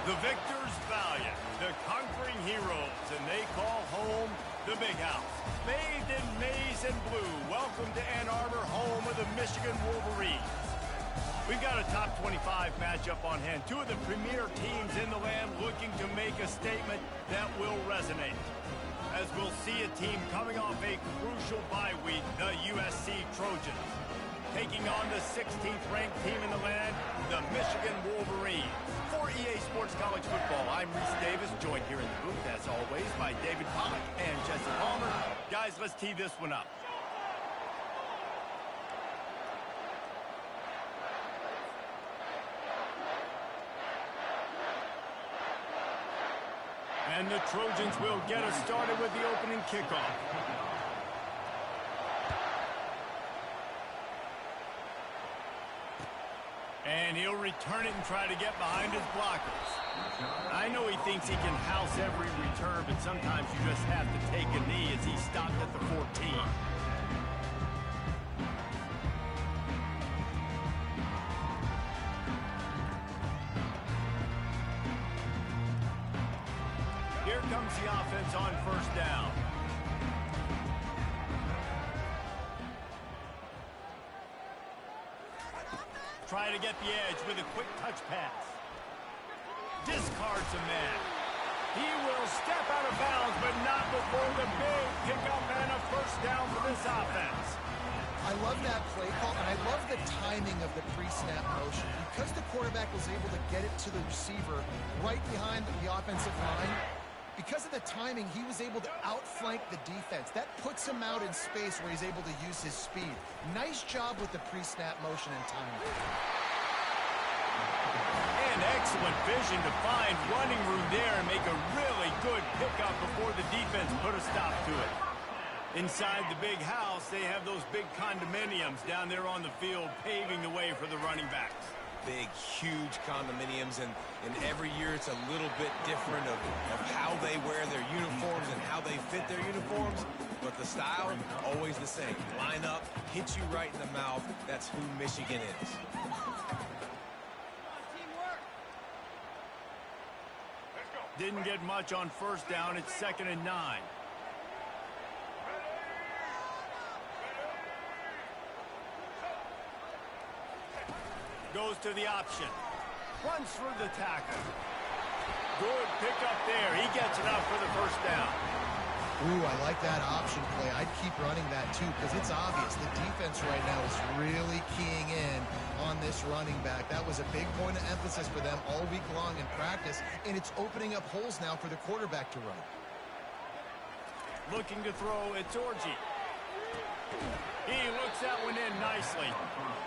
The victors valiant, the conquering heroes, and they call home the Big House. Bathed in maize and blue, welcome to Ann Arbor, home of the Michigan Wolverines. We've got a top 25 matchup on hand. Two of the premier teams in the land looking to make a statement that will resonate. As we'll see a team coming off a crucial bye week, the USC Trojans, taking on the 16th ranked team in the land, the Michigan Wolverines. For EA Sports College Football, I'm Reese Davis, joined here in the booth, as always, by David Pollack and Jesse Palmer. Guys, let's tee this one up. And the Trojans will get us started with the opening kickoff. And he'll return it and try to get behind his blockers. I know he thinks he can house every return, but sometimes you just have to take a knee as he stopped at the 14. Here comes the offense on first down. Try to get the edge with a quick touch pass. Discards a man. He will step out of bounds, but not before the big pickup and a first down for this offense. I love that play call, and I love the timing of the pre-snap motion. Because the quarterback was able to get it to the receiver right behind the offensive line, because of the timing, he was able to outflank the defense. That puts him out in space where he's able to use his speed. Nice job with the pre-snap motion and timing. And excellent vision to find running room there and make a really good pickup before the defense put a stop to it. Inside the big house, they have those big condominiums down there on the field paving the way for the running backs. Big, huge condominiums, and every year it's a little bit different of how they wear their uniforms and how they fit their uniforms, but the style, always the same. Line up, hit you right in the mouth. That's who Michigan is. Didn't get much on first down. It's 2nd and 9. Goes to the option. Runs through the tackle. Good pickup there. He gets it out for the first down. Ooh, I like that option play. I'd keep running that too, because it's obvious the defense right now is really keying in on this running back. That was a big point of emphasis for them all week long in practice, and it's opening up holes now for the quarterback to run. Looking to throw, it's Orji. He looks that one in nicely.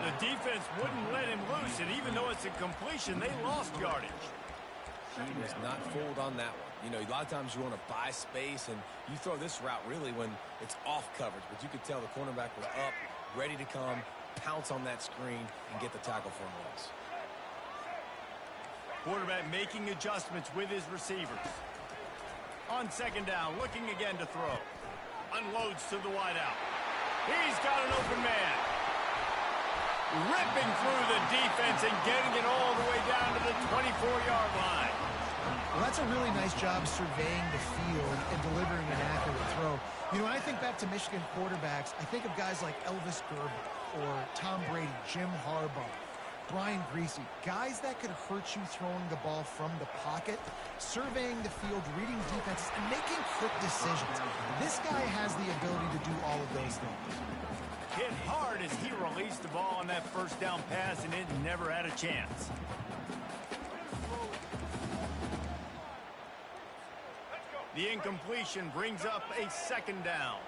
The defense wouldn't let him loose, and even though it's a completion, they lost yardage. He was not fooled on that one. You know, a lot of times you want to buy space, and you throw this route really when it's off coverage. But you could tell the cornerback was up, ready to come, pounce on that screen, and get the tackle for a loss. Quarterback making adjustments with his receivers. On 2nd down, looking again to throw. Unloads to the wideout. He's got an open man. Ripping through the defense and getting it all the way down to the 24-yard line. Well, that's a really nice job surveying the field and delivering an accurate throw. You know, when I think back to Michigan quarterbacks, I think of guys like Elvis Gerber or Tom Brady, Jim Harbaugh, Brian Griese, guys that could hurt you throwing the ball from the pocket, surveying the field, reading defenses, and making quick decisions. This guy has the ability to do all of those things. Hit hard as he released the ball on that first down pass, and it never had a chance. The incompletion brings up a 2nd down.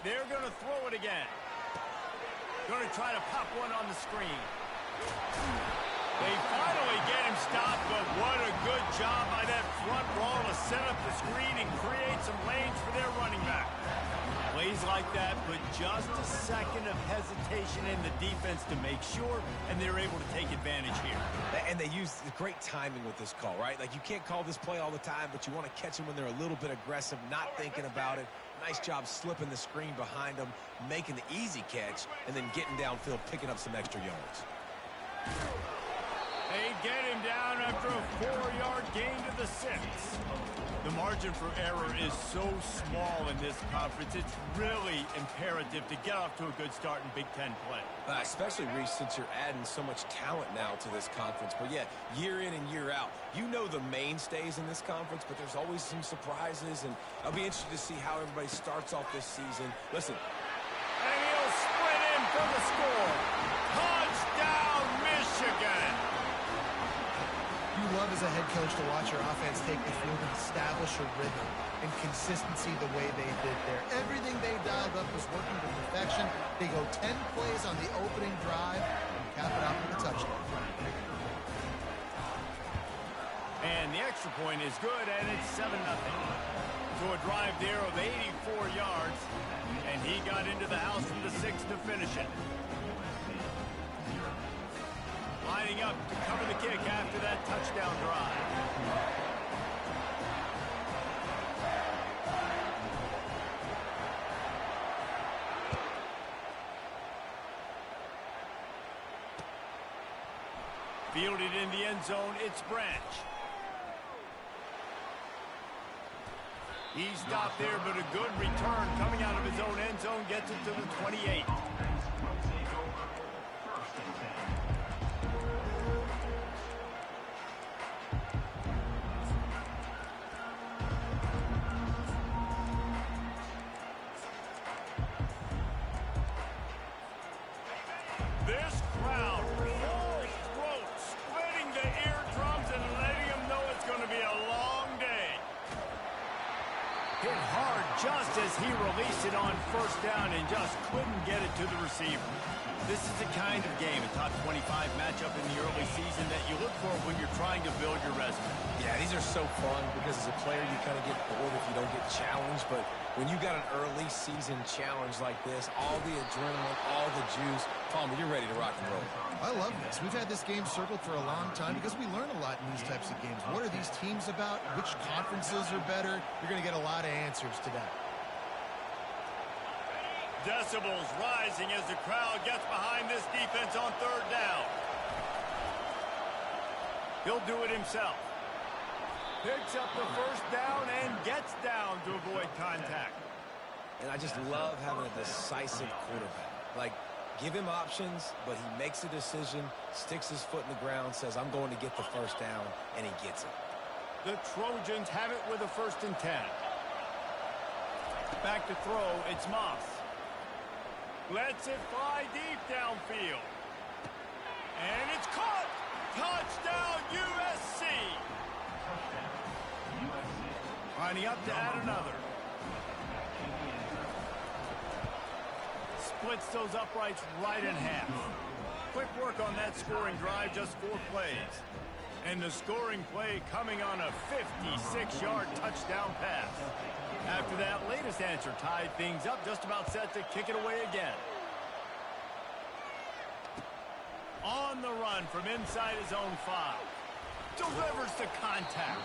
They're going to throw it again. Going to try to pop one on the screen. They finally get him stopped, but what a good job by that front wall to set up the screen and create some lanes for their running back. Plays like that, but just a second of hesitation in the defense to make sure, and they're able to take advantage here. And they use the great timing with this call, right? Like, you can't call this play all the time, but you want to catch them when they're a little bit aggressive, not thinking about it. Nice job slipping the screen behind him, making the easy catch, and then getting downfield, picking up some extra yards. They get him down after a 4-yard gain to the 6. The margin for error is so small in this conference, it's really imperative to get off to a good start in Big Ten play. Especially, Reese, since you're adding so much talent now to this conference. But, yeah, year in and year out, you know the mainstays in this conference, but there's always some surprises, and I'll be interested to see how everybody starts off this season. Listen. And he'll sprint in for the score. Touchdown, Michigan! You love as a head coach to watch your offense take the field and establish a rhythm and consistency the way they did there. Everything they dialed up was working to perfection. They go 10 plays on the opening drive and cap it out with a touchdown. And the extra point is good, and it's 7-0. So a drive there of 84 yards, and he got into the house from the 6 to finish it. Lining up to cover the kick after that touchdown drive. Fielded in the end zone, it's Branch. He stopped there, but a good return coming out of his own end zone gets it to the 28. This crowd, full throat, splitting the eardrums and letting them know it's going to be a long day. Hit hard just as he released it on first down and just couldn't get it to the receiver. This is the kind of game, a top 25 matchup in the early season, that you look for when you're trying to build your resume. Yeah, these are so fun because as a player you kind of get bored if you don't get challenged, but when you got an early season challenge like this, all the adrenaline, all the juice, Palmer, you're ready to rock and roll. I love this. We've had this game circled for a long time because we learn a lot in these types of games. What are these teams about? Which conferences are better? You're going to get a lot of answers today. Decibels rising as the crowd gets behind this defense on third down. He'll do it himself. Picks up the first down and gets down to avoid contact. And I just love having a decisive quarterback. Like, give him options, but he makes a decision, sticks his foot in the ground, says, I'm going to get the first down, and he gets it. The Trojans have it with a 1st and 10. Back to throw, it's Moss. Lets it fly deep downfield. And it's caught! Touchdown, USC! Lining up to add another. Splits those uprights right in half. Quick work on that scoring drive, just 4 plays. And the scoring play coming on a 56-yard touchdown pass. After that latest answer tied things up, just about set to kick it away again. On the run from inside his own 5. Delivers the contact.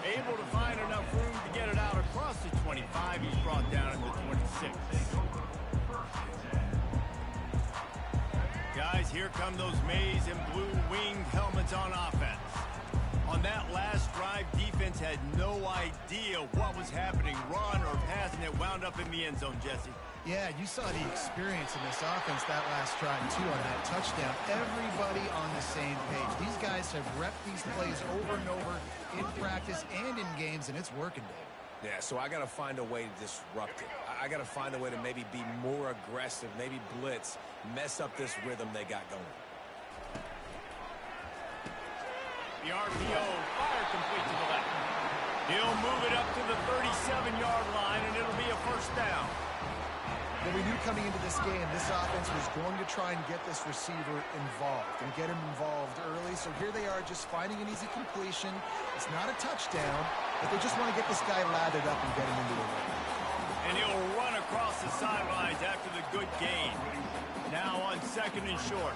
Able to find enough room to get it out across the 25. He's brought down at the 26. Guys, here come those maize and blue winged helmets on offense. On that last drive, defense had no idea what was happening, run or pass, and it wound up in the end zone, Jesse. Yeah, you saw the experience in this offense that last drive, too, on that touchdown. Everybody on the same page. These guys have repped these plays over and over in practice and in games, and it's working, Dave. Yeah, so I got to find a way to disrupt it. I got to find a way to maybe be more aggressive, maybe blitz, mess up this rhythm they got going. The RPO, fire complete to the left. He'll move it up to the 37-yard line, and it'll be a first down. Well, we knew coming into this game, this offense was going to try and get this receiver involved and get him involved early. So here they are just finding an easy completion. It's not a touchdown, but they just want to get this guy lathered up and get him into the run. And he'll run across the sidelines after the good gain. Now on 2nd and short.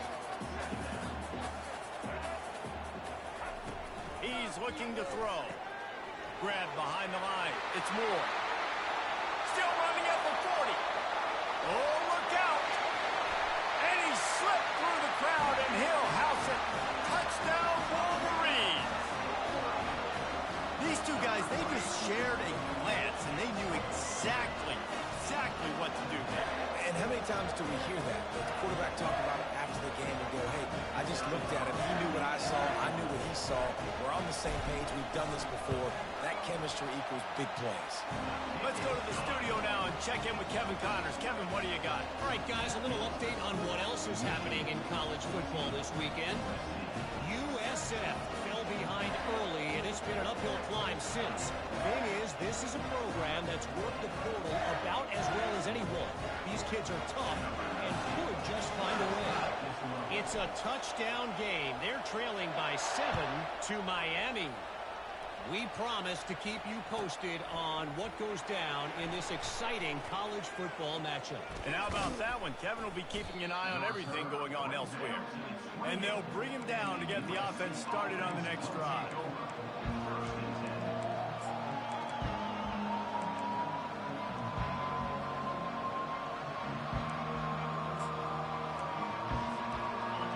He's looking to throw. Grab behind the line. It's Moore. Still running shared a glance, and they knew exactly what to do there. And how many times do we hear that? The quarterback talk about it after the game and go, hey, I just looked at him. He knew what I saw. I knew what he saw. We're on the same page. We've done this before. That chemistry equals big plays. Let's go to the studio now and check in with Kevin Connors. Kevin, what do you got? All right, guys, a little update on what else is happening in college football this weekend. USF fell behind early, and it's been an uphill climb since. Thing is, this is a program that's worked the portal about as well as anyone. These kids are tough and could just find a way. It's a touchdown game. They're trailing by 7 to Miami. We promise to keep you posted on what goes down in this exciting college football matchup. And how about that one? Kevin will be keeping an eye on everything going on elsewhere. And they'll bring him down to get the offense started on the next drive.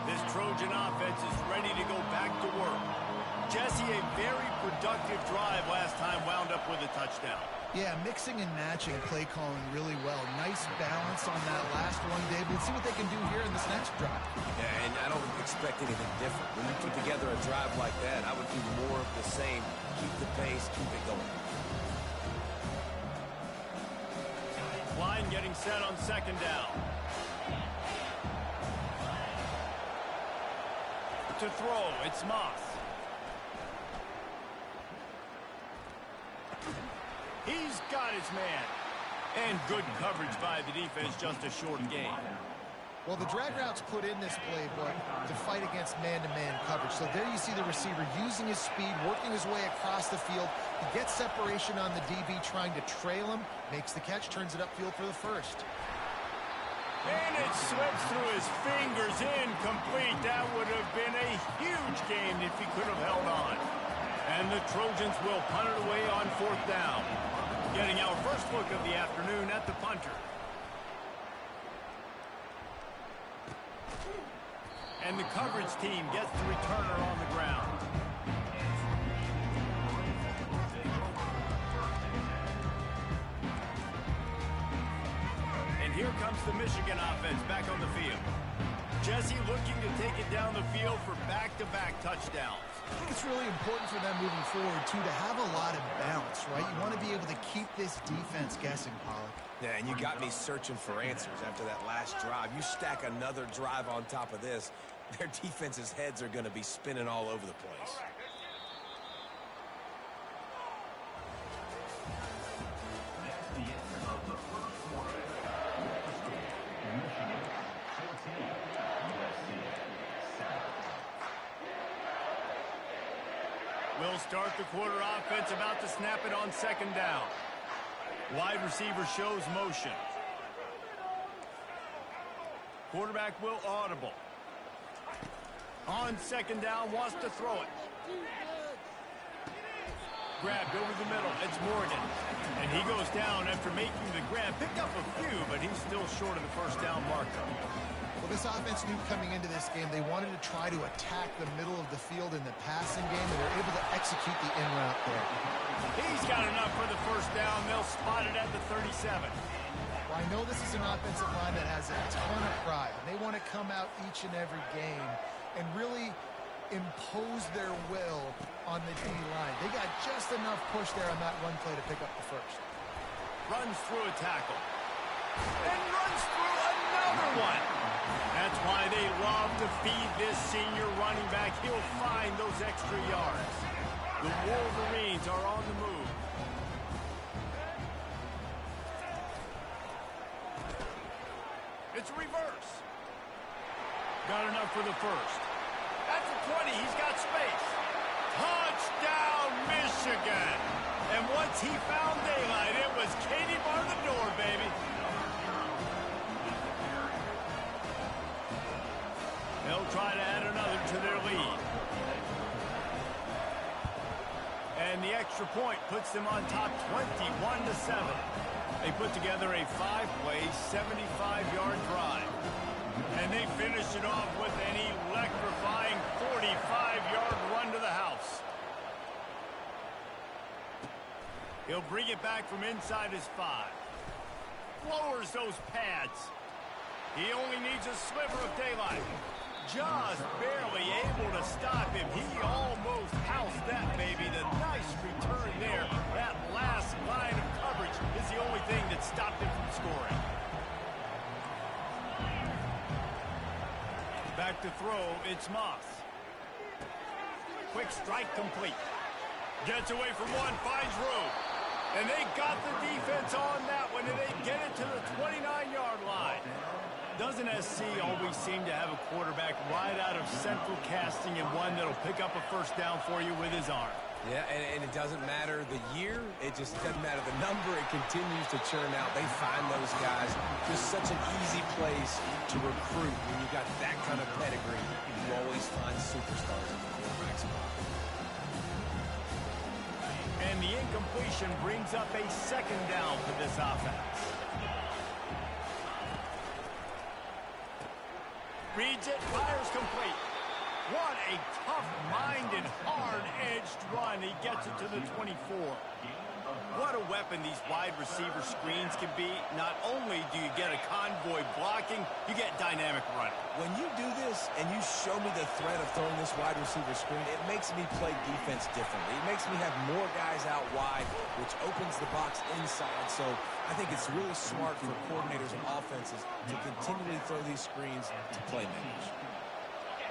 This Trojan offense is ready to go back to work. Jesse, a very productive drive last time, wound up with a touchdown. Yeah, mixing and matching play calling really well. Nice balance on that last one, Dave. Let's see what they can do here in this next drive. Yeah, and I don't expect anything different. When you put together a drive like that, I would do more of the same. Keep the pace, keep it going. Line getting set on second down. To throw, it's Moss. He's got his man. And good coverage by the defense, just a short gain. Well, the drag routes put in this playbook to fight against man-to-man coverage. So there you see the receiver using his speed, working his way across the field. He gets separation on the DB trying to trail him, makes the catch, turns it upfield for the first. And it slips through his fingers, incomplete. That would have been a huge gain if he could have held on. And the Trojans will punt it away on fourth down. Getting our first look of the afternoon at the punter. And the coverage team gets the returner on the ground. And here comes the Michigan offense back on the field. Jesse looking to take it down the field for back-to-back touchdowns. I think it's really important for them moving forward, too, to have a lot of bounce, right? You want to be able to keep this defense guessing, Pollock. Yeah, and you got me searching for answers after that last drive. You stack another drive on top of this, their defense's heads are going to be spinning all over the place. We'll start the quarter offense, about to snap it on second down. Wide receiver shows motion. Quarterback will audible. On second down, wants to throw it. Grabbed over the middle. It's Morgan. And he goes down after making the grab. Picked up a few, but he's still short of the first down marker. Well, this offense knew coming into this game they wanted to try to attack the middle of the field in the passing game, and they're able to execute the in route there. He's got enough for the first down. They'll spot it at the 37. Well, I know this is an offensive line that has a ton of pride. They want to come out each and every game and really impose their will on the D-line. They got just enough push there on that run play to pick up the first. Runs through a tackle. And runs through another one. That's why they love to feed this senior running back. He'll find those extra yards. The Wolverines are on the move. It's a reverse. Got enough for the first. At the 20, he's got space. Touchdown, Michigan. And once he found daylight, it was Katie bar the door, baby. They'll try to add another to their lead. And the extra point puts them on top 21-7. They put together a 5-play, 75-yard drive. And they finish it off with an electrifying 45-yard run to the house. bring it back from inside his 5. Lowers those pads. He only needs a sliver of daylight. Just barely able to stop him. He almost housed that baby. The nice return there. That last line of coverage is the only thing that stopped him from scoring. Back to throw, it's Moss. Quick strike complete. Gets away from one, finds room. And they got the defense on that one, and they get it to the 29-yard line. Doesn't SC always seem to have a quarterback right out of central casting and one that'll pick up a first down for you with his arm? Yeah, and it doesn't matter the year. It just doesn't matter the number. It continues to churn out. They find those guys. Just such an easy place to recruit. When you got that kind of pedigree, you always find superstars at the quarterback spot. And the incompletion brings up a second down for this offense. Reads it, fires complete. What a tough-minded, hard-edged run. He gets it to the 24. What a weapon these wide receiver screens can be. Not only do you get a convoy blocking, you get dynamic running. When you do this and you show me the threat of throwing this wide receiver screen, it makes me play defense differently. It makes me have more guys out wide, which opens the box inside. So I think it's really smart for coordinators and offenses to continually throw these screens to playmakers.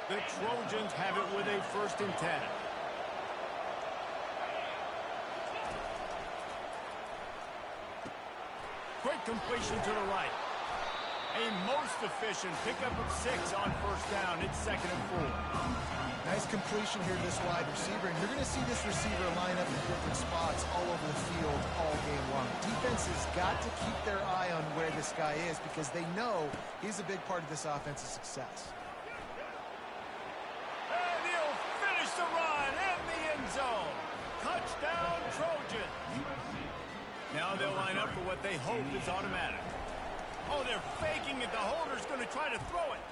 The Trojans have it with a 1st and 10. Quick completion to the right. A most efficient pickup of 6 on 1st down. It's 2nd and 4. Nice completion here to this wide receiver, and you're going to see this receiver line up in different spots all over the field all game long. Defense has got to keep their eye on where this guy is because they know he's a big part of this offense's success. And he'll finish the run in the end zone. Touchdown, Trojans. Now they'll line up for what they hope is automatic. Oh, they're faking it. The holder's going to try to throw it.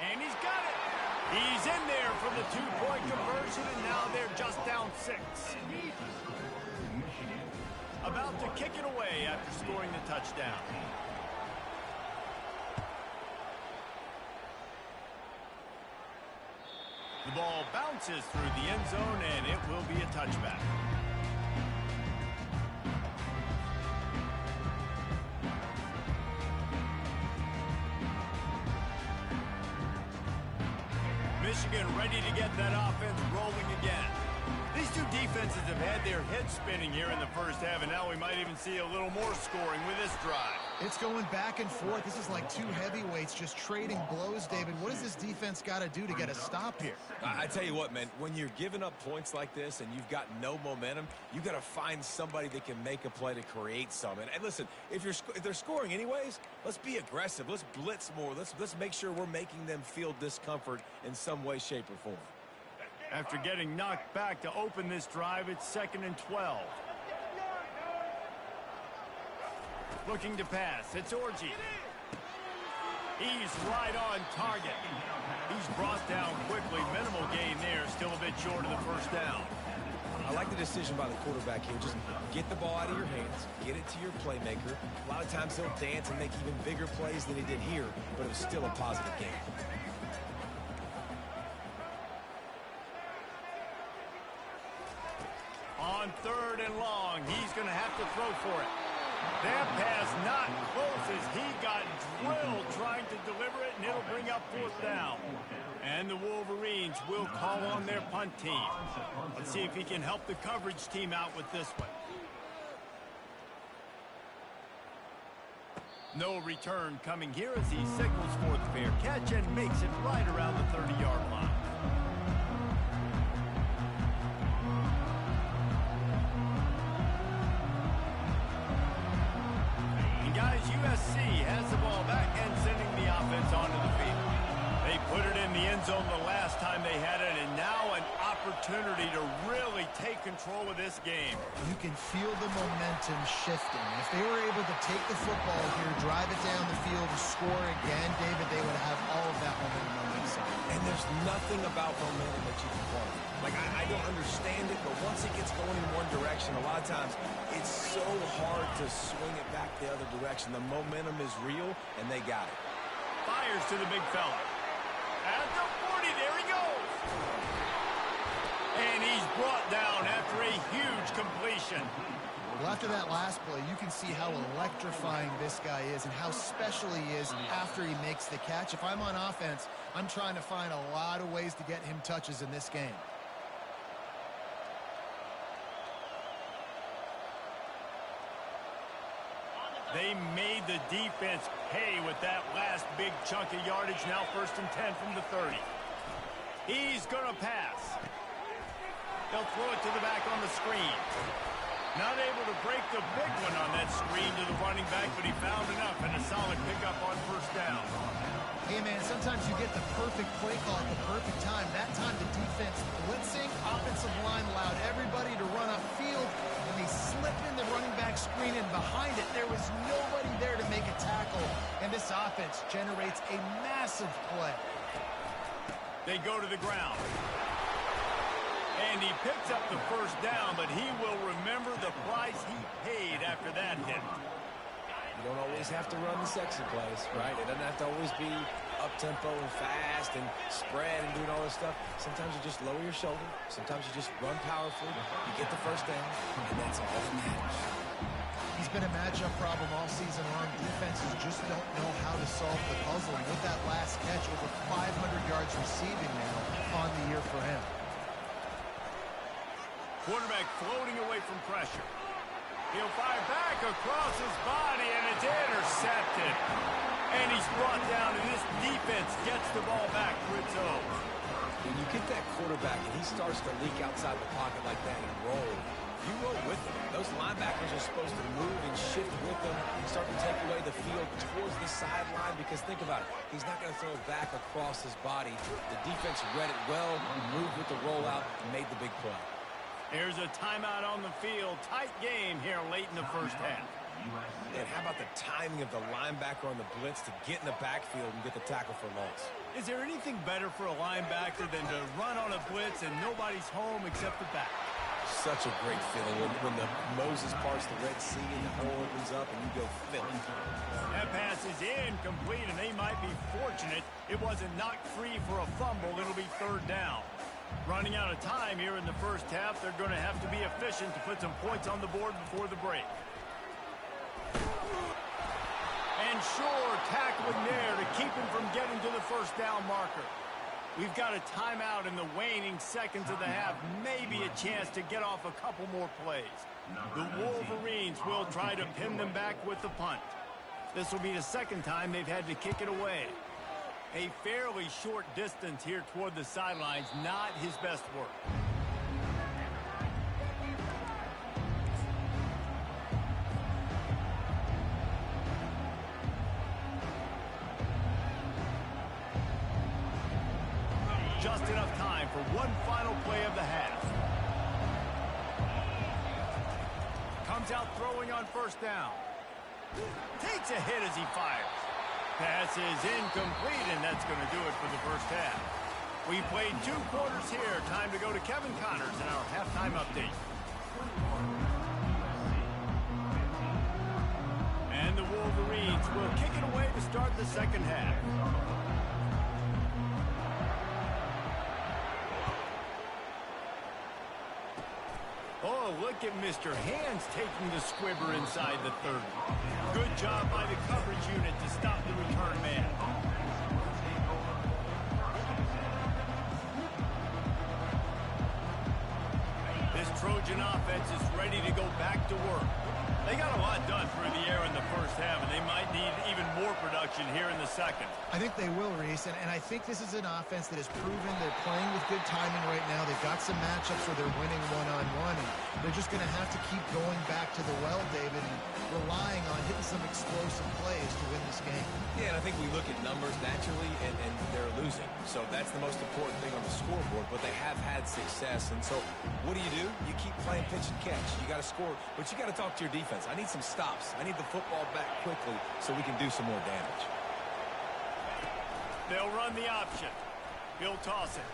And he's got it. He's in there for the 2-point conversion, and now they're just down 6. About to kick it away after scoring the touchdown. The ball bounces through the end zone, and it will be a touchback. Michigan ready to get that offense rolling again. These two defenses have had their heads spinning here in the first half, and now we might even see a little more scoring with this drive. It's going back and forth. This is like two heavyweights just trading blows, David. What does this defense got to do to get a stop here? I tell you what, man, when you're giving up points like this and you've got no momentum, you got to find somebody that can make a play to create some. And listen, if they're scoring anyways, let's be aggressive. Let's blitz more. Let's make sure we're making them feel discomfort in some way, shape, or form. After getting knocked back to open this drive, it's 2nd and 12. Looking to pass. It's Orji. He's right on target. He's brought down quickly. Minimal gain there. Still a bit short of the first down. I like the decision by the quarterback here. Just get the ball out of your hands. Get it to your playmaker. A lot of times he'll dance and make even bigger plays than he did here, but it was still a positive game. On 3rd and long, he's going to have to throw for it. That pass not close as he got drilled trying to deliver it, and it'll bring up 4th down. And the Wolverines will call on their punt team. Let's see if he can help the coverage team out with this one. No return coming here as he signals for the fair catch and makes it right around the 30-yard line. Guys, USC has the ball back and sending the offense onto the field. They put it in the end zone the last time they had it, and now an opportunity to really take control of this game. You can feel the momentum shifting. If they were able to take the football here, drive it down the field, score again, David, they would have all of that momentum on their side. And they're There's nothing about momentum that you can quantify. Like, I don't understand it, but once it gets going in one direction, a lot of times it's so hard to swing it back the other direction. The momentum is real, and they got it. Fires to the big fella. At the 40, there he goes. And he's brought down after a huge completion. Well, after that last play, you can see how electrifying this guy is and how special he is after he makes the catch. If I'm on offense, I'm trying to find a lot of ways to get him touches in this game. They made the defense pay with that last big chunk of yardage. Now 1st and 10 from the 30. He's going to pass. They'll throw it to the back on the screen. Not able to break the big one on that screen to the running back, but he found enough and a solid pickup on 1st down. Hey, man, sometimes you get the perfect play call at the perfect time. That time the defense blitzing, offensive line allowed everybody to run upfield, and they slipped in the running back screen, and behind it, there was nobody there to make a tackle, and this offense generates a massive play. They go to the ground. And he picks up the 1st down, but he will remember the price he paid after that hit. You don't always have to run the sexy plays, right? It doesn't have to always be up-tempo and fast and spread and doing all this stuff. Sometimes you just lower your shoulder. Sometimes you just run powerfully. You get the 1st down, and that's all that matters. He's been a matchup problem all season long. Defenses just don't know how to solve the puzzle. And with that last catch, over 500 yards receiving now on the year for him. Quarterback floating away from pressure. He'll fire back across his body, and it's intercepted. And he's brought down, and this defense gets the ball back for its own. When you get that quarterback and he starts to leak outside the pocket like that and roll, you roll with him. Those linebackers are supposed to move and shift with them, start to take away the field towards the sideline, because think about it. He's not going to throw it back across his body. The defense read it well, moved with the rollout, and made the big play. Here's a timeout on the field. Tight game here late in the 1st half. And how about the timing of the linebacker on the blitz to get in the backfield and get the tackle for loss? Is there anything better for a linebacker than to run on a blitz and nobody's home except the back? Such a great feeling when the Moses parts the Red Sea and the hole opens up and you go fill it. That pass is incomplete, and they might be fortunate it wasn't knocked free for a fumble. It'll be 3rd down. Running out of time here in the 1st half, they're going to have to be efficient to put some points on the board before the break. And sure, tackling there to keep him from getting to the 1st down marker. We've got a timeout in the waning seconds of the half, maybe a chance to get off a couple more plays. The Wolverines will try to pin them back with the punt. This will be the 2nd time they've had to kick it away. A fairly short distance here toward the sidelines, not his best work. Just enough time for one final play of the half. Comes out throwing on 1st down. Takes a hit as he fires. Pass is incomplete, and that's going to do it for the 1st half. We played 2 quarters here. Time to go to Kevin Connors in our halftime update. And the Wolverines will kick it away to start the 2nd half. Oh, look at Mr. Hands taking the squibber inside the 30. Good job by the coverage unit to stop the return man. This Trojan offense is ready to go back to work. They got a lot done through the air in the 1st half, and they might need even more production here in the 2nd. I think they will, Reese, and I think this is an offense that has proven they're playing with good timing right now. They've got some matchups where they're winning one-on-one, and they're just going to have to keep going back to the well, David, and relying on hitting some explosive plays to win this game. Yeah, and I think we look at numbers naturally, and they're losing. So that's the most important thing on the scoreboard, but they have had success. And so what do? You keep playing pitch and catch. You got to score, but you got to talk to your defense. I need some stops. I need the football back quickly so we can do some more damage. They'll run the option. He'll toss it.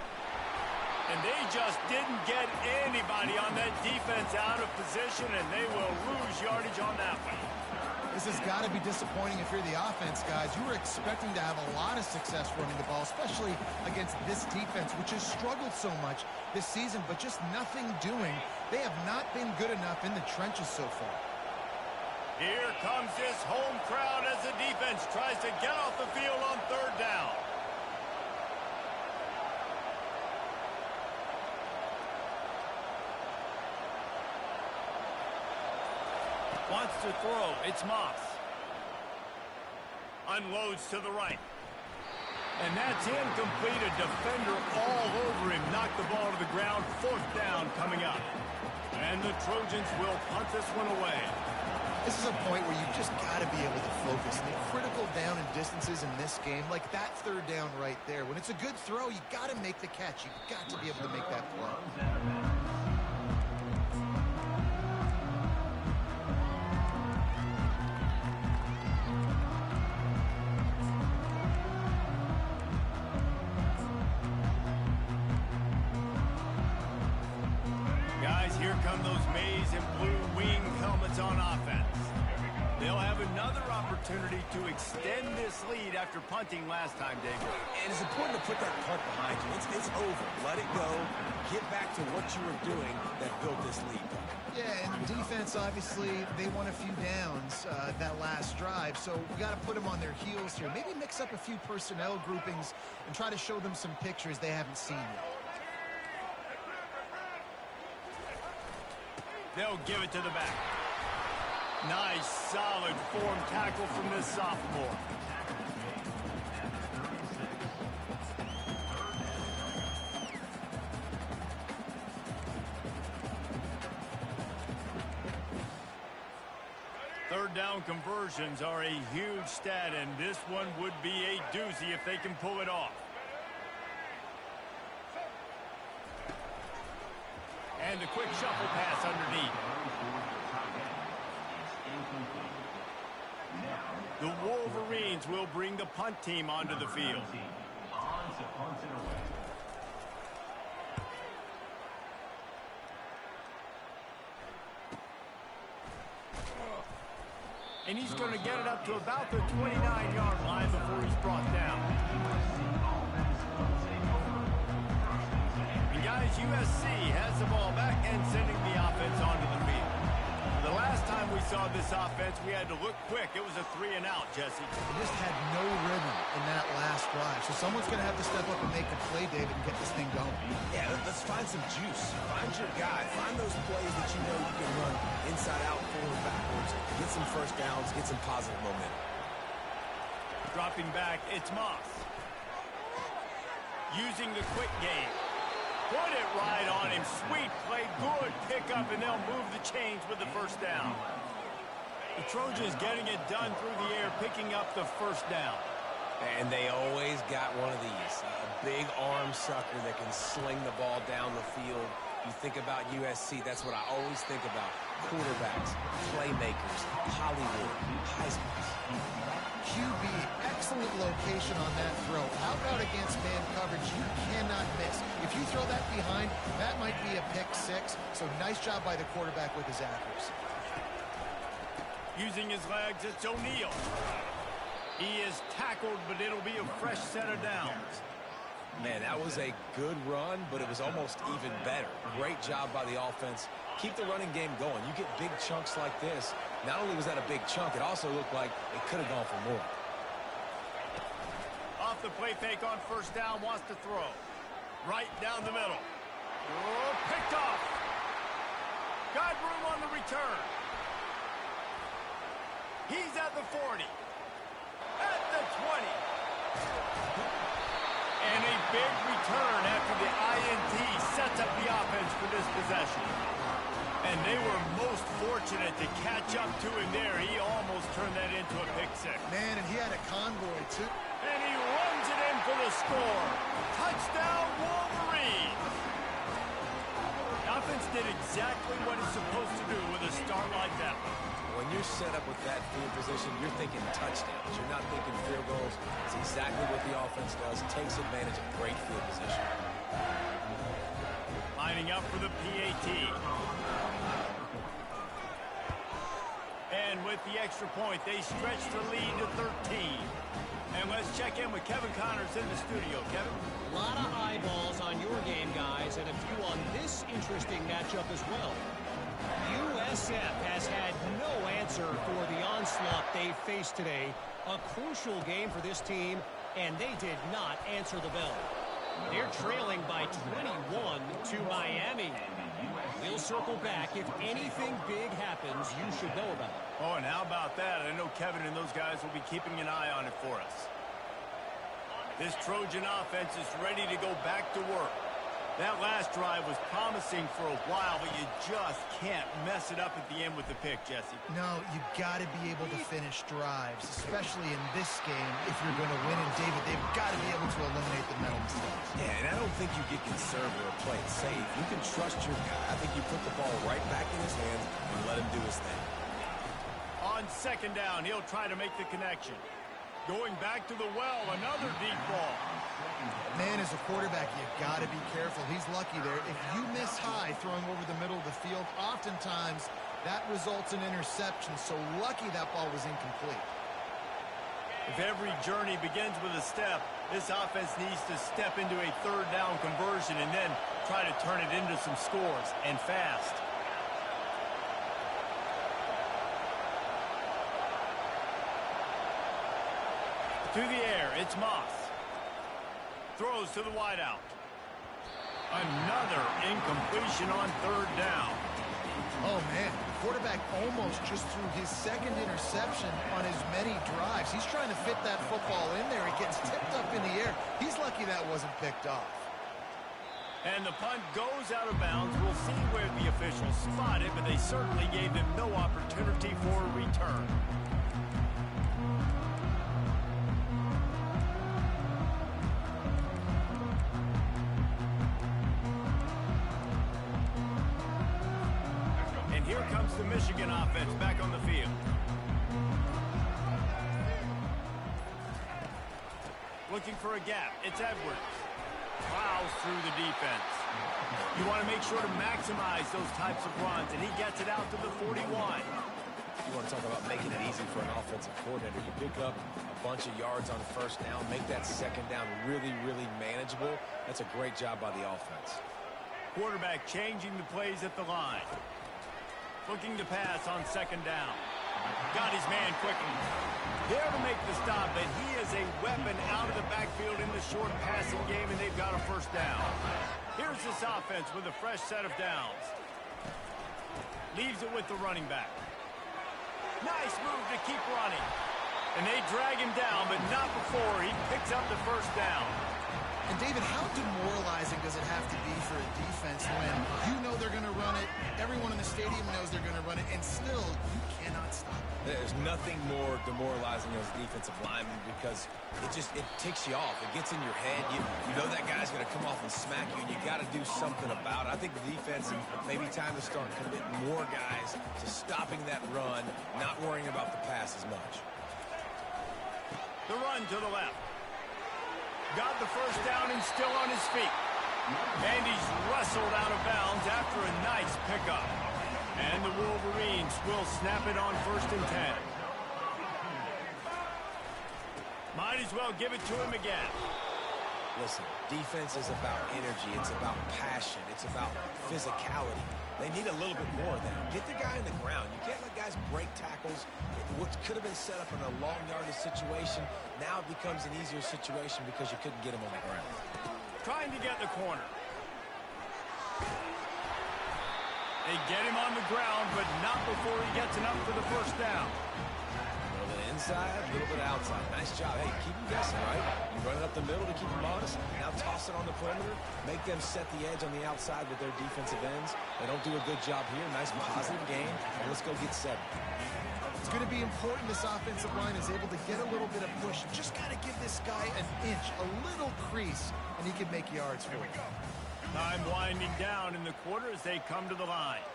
And they just didn't get anybody on that defense out of position, and they will lose yardage on that one. This has got to be disappointing if you're the offense, guys. You were expecting to have a lot of success running the ball, especially against this defense, which has struggled so much this season, but just nothing doing. They have not been good enough in the trenches so far. Here comes this home crowd as the defense tries to get off the field on third down. Wants to throw. It's Moss. Unloads to the right. And that's incomplete. A defender all over him. Knocked the ball to the ground. Fourth down coming up. And the Trojans will punt this one away. This is a point where you've just got to be able to focus. And the critical down and distances in this game, like that third down right there. When it's a good throw, you got to make the catch. You've got to be able to make that play. Here come those maize and blue wing helmets on offense. They'll have another opportunity to extend this lead after punting last time, David. And it's important to put that punt behind you. It's over. Let it go. Get back to what you were doing that built this lead. Yeah, and defense, obviously, they won a few downs that last drive, so we got to put them on their heels here. Maybe mix up a few personnel groupings and try to show them some pictures they haven't seen yet. They'll give it to the back. Nice, solid form tackle from this sophomore. Third down conversions are a huge stat, and this one would be a doozy if they can pull it off. And a quick shuffle pass underneath. The Wolverines will bring the punt team onto the field. And he's going to get it up to about the 29-yard line before he's brought down. Guys, USC has the ball back and sending the offense onto the field. The last time we saw this offense, we had to look quick. It was a 3-and-out, Jesse. They just had no rhythm in that last drive. So someone's going to have to step up and make a play, David, and get this thing going. Yeah, let's find some juice. Find your guy. Find those plays that you know you can run inside out, forward, backwards. Get some first downs. Get some positive momentum. Dropping back, it's Moss. Using the quick game. Put it right on him. Sweet play. Good pickup, and they'll move the chains with the first down. The Trojans getting it done through the air, picking up the first down. And they always got one of these. A big arm sucker that can sling the ball down the field. You think about USC, that's what I always think about. Quarterbacks, playmakers, Hollywood, Heisman's. QB, excellent location on that throw. Out route against man coverage, you cannot miss. If you throw that behind, that might be a pick six. So nice job by the quarterback with his accuracy. Using his legs, it's O'Neal. He is tackled, but it'll be a fresh set of downs. Man, that was a good run, but it was almost even better. Great job by the offense. Keep the running game going. You get big chunks like this. Not only was that a big chunk, it also looked like it could have gone for more. Off the play fake on first down, wants to throw. Right down the middle. Oh, picked off. Got room on the return. He's at the 40. At the 20. And a big return after the INT sets up the offense for this possession. And they were most fortunate to catch up to him there. He almost turned that into a pick six. Man, and he had a convoy, too. And he runs it in for the score. Touchdown, Wolverines. The offense did exactly what it's supposed to do with a start like that. When you're set up with that field position, you're thinking touchdowns. You're not thinking field goals. It's exactly what the offense does. Takes advantage of great field position. up for the PAT. And with the extra point, they stretch the lead to 13. And let's check in with Kevin Connors in the studio. Kevin? A lot of eyeballs on your game, guys, and a few on this interesting matchup as well. USF has had no answer for the onslaught they faced today. A crucial game for this team, and they did not answer the bell. They're trailing by 21 to Miami. We'll circle back. If anything big happens, you should know about it. Oh, and how about that? I know Kevin and those guys will be keeping an eye on it for us. This Trojan offense is ready to go back to work. That last drive was promising for a while, but you just can't mess it up at the end with the pick, Jesse. No, you got to be able to finish drives, especially in this game if you're going to win. And, David, they've got to be able to eliminate the mental mistakes. Yeah, and I don't think you get conservative or play it safe. You can trust your guy. I think you put the ball right back in his hands and let him do his thing. On second down, he'll try to make the connection. Going back to the well, another deep ball. Man, as a quarterback, you got to be careful. He's lucky there. If you miss high throwing over the middle of the field, oftentimes that results in interception. So lucky that ball was incomplete. If every journey begins with a step, this offense needs to step into a third down conversion and then try to turn it into some scores, and fast. To the air, it's Moss. Throws to the wideout. Another incompletion on third down. Oh, man, the quarterback almost just threw his second interception on as many drives. He's trying to fit that football in there. It gets tipped up in the air. He's lucky that wasn't picked off. And the punt goes out of bounds. We'll see where the officials spot it, but they certainly gave him no opportunity for a return. Here comes the Michigan offense back on the field. Looking for a gap. It's Edwards. Plows through the defense. You want to make sure to maximize those types of runs, and he gets it out to the 41. You want to talk about making it easy for an offensive coordinator. You pick up a bunch of yards on first down, make that second down really, really manageable. That's a great job by the offense. Quarterback changing the plays at the line. Looking to pass on second down. Got his man quickly. There to make the stop, but he is a weapon out of the backfield in the short passing game, and they've got a first down. Here's this offense with a fresh set of downs. Leaves it with the running back. Nice move to keep running. And they drag him down, but not before he picks up the first down. And, David, how demoralizing does it have to be for a defense when you know they're going to run it, everyone in the stadium knows they're going to run it, and still you cannot stop it? There's nothing more demoralizing as a defensive lineman because it ticks you off. It gets in your head. You know that guy's going to come off and smack you, and you got to do something about it. I think the defense, maybe time to start committing more guys to stopping that run, not worrying about the pass as much. The run to the left. Got the first down and still on his feet. And he's wrestled out of bounds after a nice pickup. And the Wolverines will snap it on 1st and 10. Might as well give it to him again. Listen, defense is about energy. It's about passion. It's about physicality. They need a little bit more of that. Get the guy in the ground. You can't let guys break tackles. What could have been set up in a long yardage situation, now it becomes an easier situation because you couldn't get him on the ground. Trying to get the corner. They get him on the ground, but not before he gets enough for the first down. A little bit inside, a little bit outside. Nice job. Hey, keep him guessing, right? You run it up the middle to keep him honest. Now toss it on the perimeter. Make them set the edge on the outside with their defensive ends. They don't do a good job here. Nice positive game. And let's go get 7. It's going to be important this offensive line is able to get a little bit of push. Just got to give this guy an inch, a little crease, and he can make yards for you. Time winding down in the quarter as they come to the line.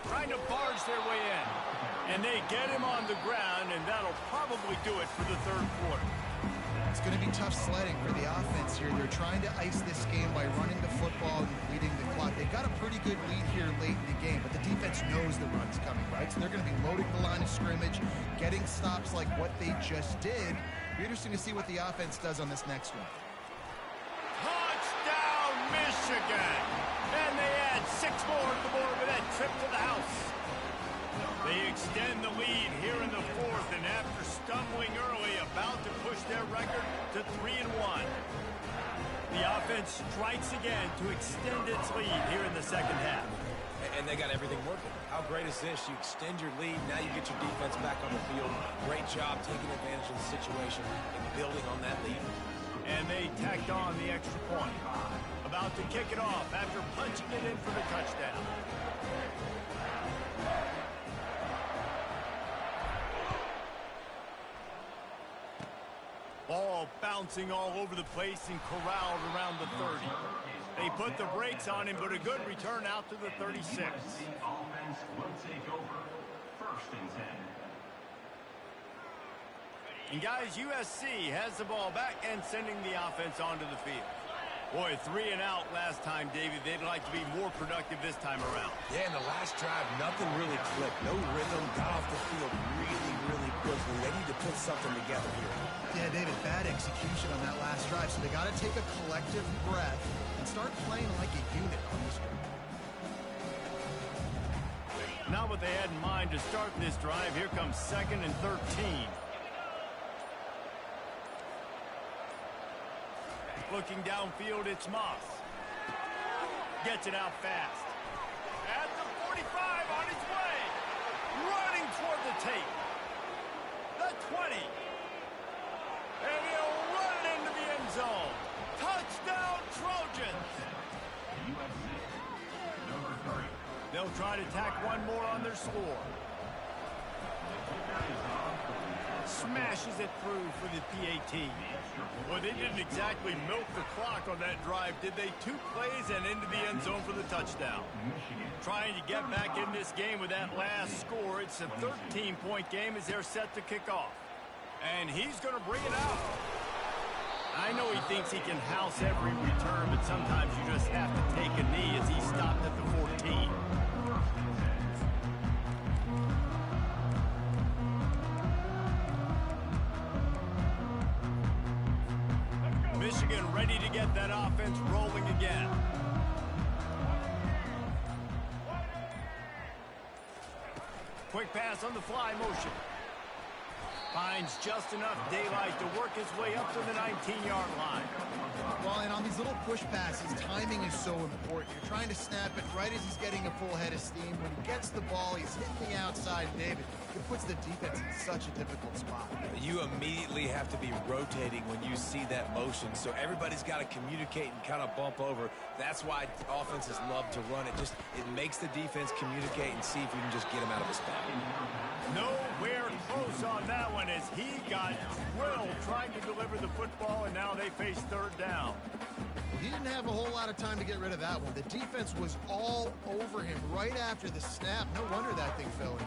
Trying to barge their way in. And they get him on the ground, and that'll probably do it for the third quarter. It's going to be tough sledding for the offense here. They're trying to ice this game by running the football and leading the clock. They've got a pretty good lead here late in the game, but the defense knows the run's coming, right? So they're going to be loading the line of scrimmage, getting stops like what they just did. It'll be interesting to see what the offense does on this next one. Touchdown, Michigan! And they add 6 more to the board with that trip to the house. They extend the lead here in the 4th, and after stumbling early, about to push their record to 3-1. The offense strikes again to extend its lead here in the second half. And they got everything working. How great is this? You extend your lead, now you get your defense back on the field. Great job taking advantage of the situation and building on that lead. And they tacked on the extra point. About to kick it off after punching it in for the touchdown. Ball bouncing all over the place and corralled around the 30. They put the brakes on him, but a good return out to the 36. Offense will take over. 1st and 10. And guys, USC has the ball back and sending the offense onto the field. Boy, 3 and out last time, David. They'd like to be more productive this time around. Yeah, in the last drive, nothing really clicked. No rhythm, got off the field really quickly. They need to put something together here. Yeah, David, bad execution on that last drive, so they got to take a collective breath and start playing like a unit on this one. Not what they had in mind to start this drive. Here comes 2nd and 13. Looking downfield, it's Moss. Gets it out fast. At the 45, on his way. Running toward the tape. The 20. And he'll run it into the end zone. Touchdown, Trojans. They'll try to tack one more on their score. Smashes it through for the PAT. Well, they didn't exactly milk the clock on that drive, did they? 2 plays and into the end zone for the touchdown. Trying to get back in this game with that last score. It's a 13-point game as they're set to kick off. And he's going to bring it out. I know he thinks he can house every return, but sometimes you just have to take a knee as he stopped at the 14. Michigan ready to get that offense rolling again. Quick pass on the fly motion. Finds just enough daylight to work his way up to the 19-yard line. Well, and on these little push passes, timing is so important. You're trying to snap it right as he's getting a full head of steam. When he gets the ball, he's hitting the outside, David. It puts the defense in such a difficult spot. You immediately have to be rotating when you see that motion, so everybody's got to communicate and kind of bump over. That's why offenses love to run it. It makes the defense communicate and see if you can just get him out of his spot. Nowhere close on that one as he got drilled trying to deliver the football, and now they face 3rd down. He didn't have a whole lot of time to get rid of that one. The defense was all over him right after the snap. No wonder that thing fell in.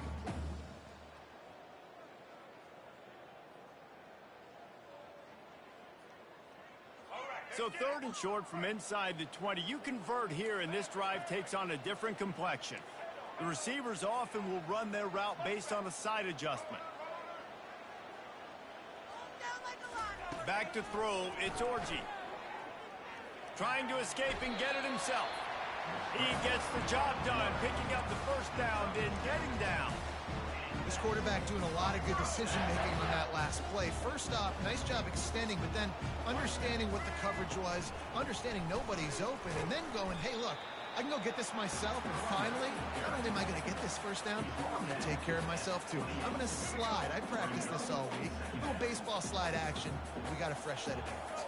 So 3rd and short from inside the 20. You convert here, and this drive takes on a different complexion. The receivers often will run their route based on a side adjustment. Back to throw, it's Orji. Trying to escape and get it himself. He gets the job done, picking up the 1st down, then getting down. This quarterback doing a lot of good decision-making on that last play. First off, nice job extending, but then understanding what the coverage was, understanding nobody's open, and then going, hey, look, I can go get this myself, and finally, not only am I going to get this 1st down, I'm going to take care of myself, too. I'm going to slide. I practiced this all week. A little baseball slide action. We got a fresh set of hands.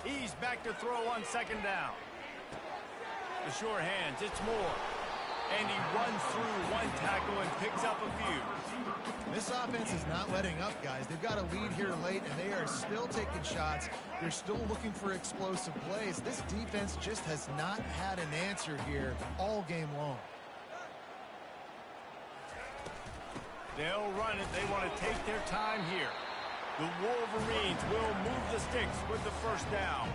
He's back to throw on 2nd down. The sure hands, it's Moore. And he runs through one tackle and picks up a few. This offense is not letting up, guys. They've got a lead here late, and they are still taking shots. They're still looking for explosive plays. This defense just has not had an answer here all game long. They'll run it. They want to take their time here. The Wolverines will move the sticks with the first down.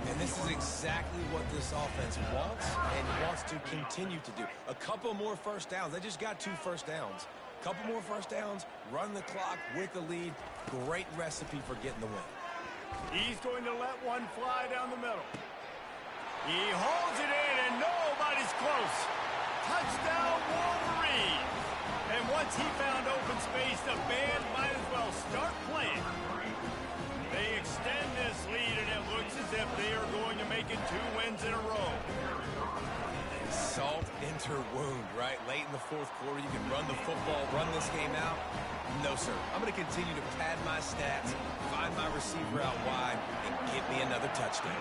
And this is exactly what this offense wants and wants to continue to do. A couple more first downs. They just got 2 first downs. A couple more first downs, run the clock with the lead. Great recipe for getting the win. He's going to let one fly down the middle. He holds it in, and nobody's close. Touchdown, Wolverine. And once he found open space, the band might as well start playing. They extend this lead, and it looks as if they are going to make it 2 wins in a row. Salt into wound, right? Late in the 4th quarter, you can run the football, run this game out. No, sir. I'm going to continue to pad my stats, find my receiver out wide, and get me another touchdown.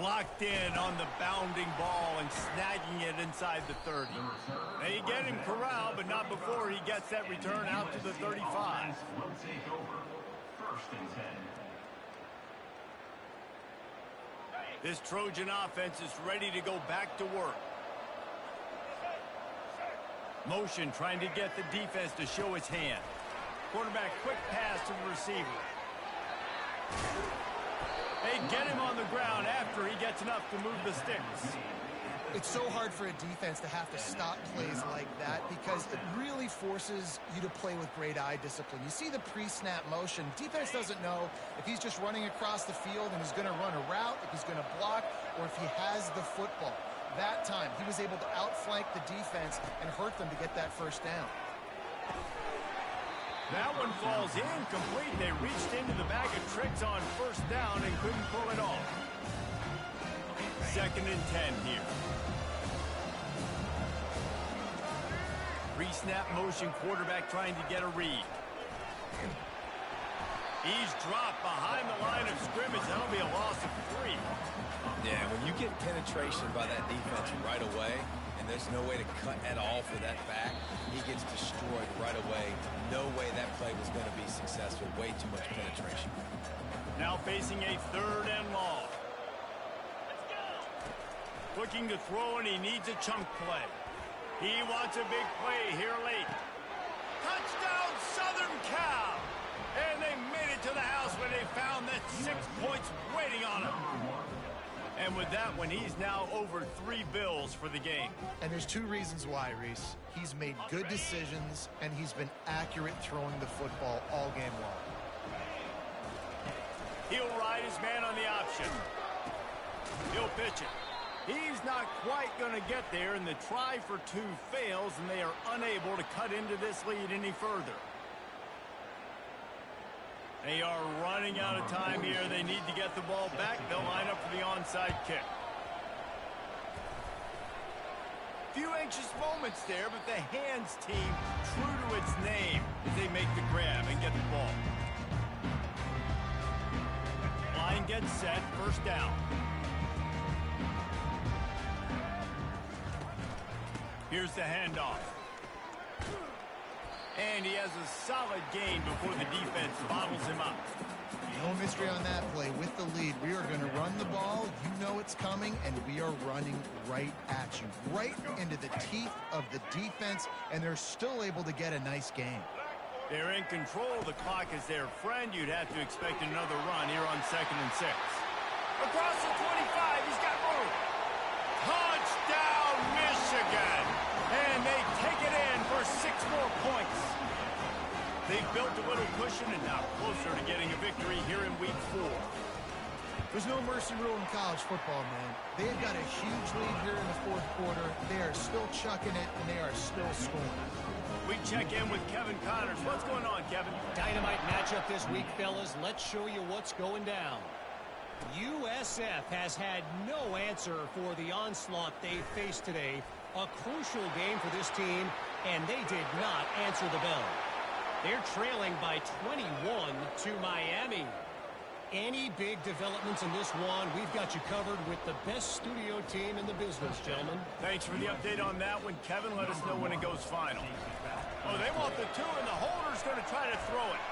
Locked in on the bounding ball and snagging it inside the 30. They get him corralled, but not before he gets that return out to the 35. Will take over. 1st and 10. This Trojan offense is ready to go back to work. Motion trying to get the defense to show its hand. Quarterback quick pass to the receiver. They get him on the ground after he gets enough to move the sticks. It's so hard for a defense to have to stop plays like that because it really forces you to play with great eye discipline. You see the pre-snap motion. Defense doesn't know if he's just running across the field and he's going to run a route, if he's going to block, or if he has the football. That time, he was able to outflank the defense and hurt them to get that first down. That one falls incomplete. They reached into the bag of tricks on first down and couldn't pull it off. 2nd and 10 here. Pre-snap motion, quarterback trying to get a read. He's dropped behind the line of scrimmage. That'll be a loss of 3. Yeah, when you get penetration by that defense right away, and there's no way to cut at all for that back, he gets destroyed right away. No way that play was going to be successful. Way too much penetration. Now facing a 3rd and long. Looking to throw, and he needs a chunk play. He wants a big play here late. Touchdown, Southern Cal! And they made it to the house when they found that 6 points waiting on him. And with that one, he's now over 3 bills for the game. And there's 2 reasons why, Reese. He's made good decisions, and he's been accurate throwing the football all game long. He'll ride his man on the option. He'll pitch it. He's not quite going to get there, and the try for 2 fails, and they are unable to cut into this lead any further. They are running out of time here. They need to get the ball back. They'll line up for the onside kick. Few anxious moments there, but the hands team, true to its name, as they make the grab and get the ball. Line gets set, first down. Here's the handoff. And he has a solid gain before the defense bottles him up. No mystery on that play. With the lead, we are going to run the ball. You know it's coming, and we are running right at you. Right into the teeth of the defense, and they're still able to get a nice game. They're in control. The clock is their friend. You'd have to expect another run here on 2nd and 6. Across the 25, he's got room. Touchdown, Michigan! And they take it in for 6 more points. They've built a little cushion and now closer to getting a victory here in week 4. There's no mercy rule in college football, man. They've got a huge lead here in the 4th quarter. They are still chucking it, and they are still scoring. We check in with Kevin Connors. What's going on, Kevin? Dynamite matchup this week, fellas. Let's show you what's going down. USF has had no answer for the onslaught they faced today. A crucial game for this team, and they did not answer the bell. They're trailing by 21 to Miami. Any big developments in this one, we've got you covered with the best studio team in the business, gentlemen. Thanks for the update on that one, Kevin. Let us know when it goes final. Oh, they want the 2, and the holder's going to try to throw it.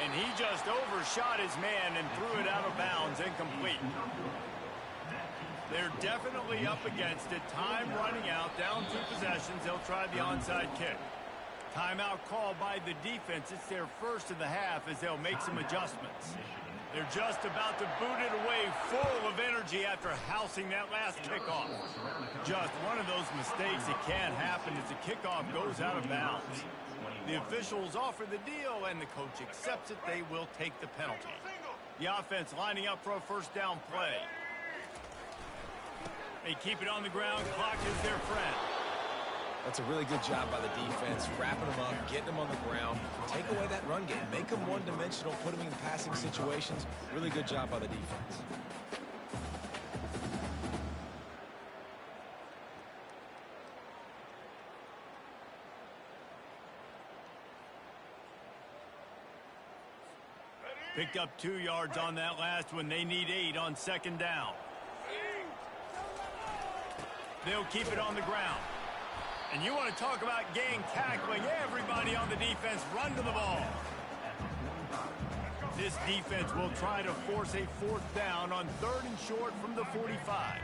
And he just overshot his man and threw it out of bounds, incomplete. They're definitely up against it. Time running out, down 2 possessions. They'll try the onside kick. Timeout called by the defense. It's their first of the half as they'll make some adjustments. They're just about to boot it away, full of energy after housing that last kickoff. Just one of those mistakes that can't happen as the kickoff goes out of bounds. The officials offer the deal, and the coach accepts it. They will take the penalty. The offense lining up for a first down play. They keep it on the ground. Clock is their friend. That's a really good job by the defense, wrapping them up, getting them on the ground. Take away that run game. Make them one-dimensional, put them in passing situations. Really good job by the defense. Picked up 2 yards on that last one. They need 8 on second down. They'll keep it on the ground. And you want to talk about gang tackling. Everybody on the defense run to the ball. This defense will try to force a fourth down on 3rd and short from the 45.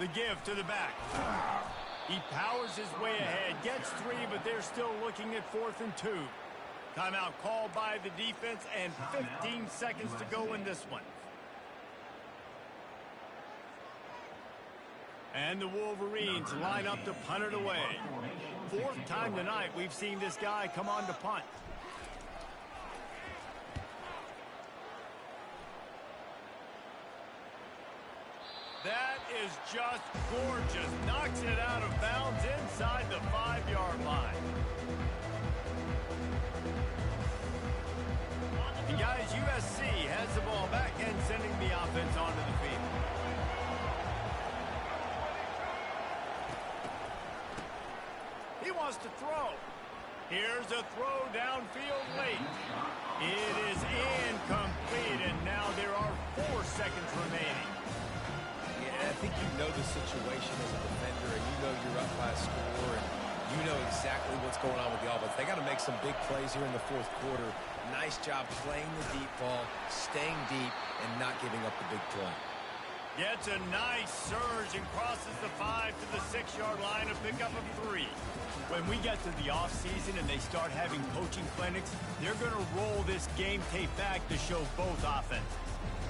The give to the back. He powers his way ahead, gets 3, but they're still looking at 4th and 2. Timeout called by the defense, and 15 seconds to go in this one. And the Wolverines line up to punt it away. 4th time tonight we've seen this guy come on to punt. That is just gorgeous. Knocks it out of bounds inside the 5-yard line. And guys, USC has the ball back and sending the offense onto the field. He wants to throw. Here's a throw downfield late. It is incomplete, and now there are 4 seconds remaining. I think you know the situation as a defender, and you know you're up by a score, and you know exactly what's going on with the offense. They got to make some big plays here in the 4th quarter. Nice job playing the deep ball, staying deep, and not giving up the big play. Gets a nice surge and crosses the 5 to the 6-yard line, a pickup of 3. When we get to the offseason and they start having coaching clinics, they're going to roll this game tape back to show both offenses.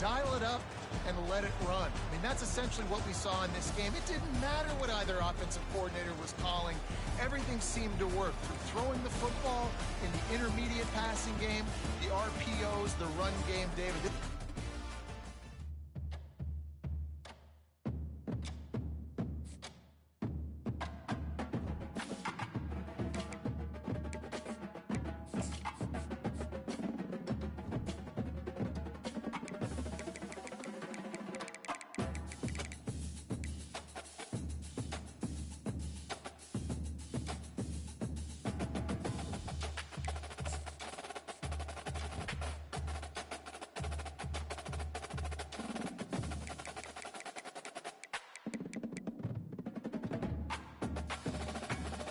Dial it up and let it run. I mean, that's essentially what we saw in this game. It didn't matter what either offensive coordinator was calling. Everything seemed to work. Throwing the football in the intermediate passing game, the RPOs, the run game, David.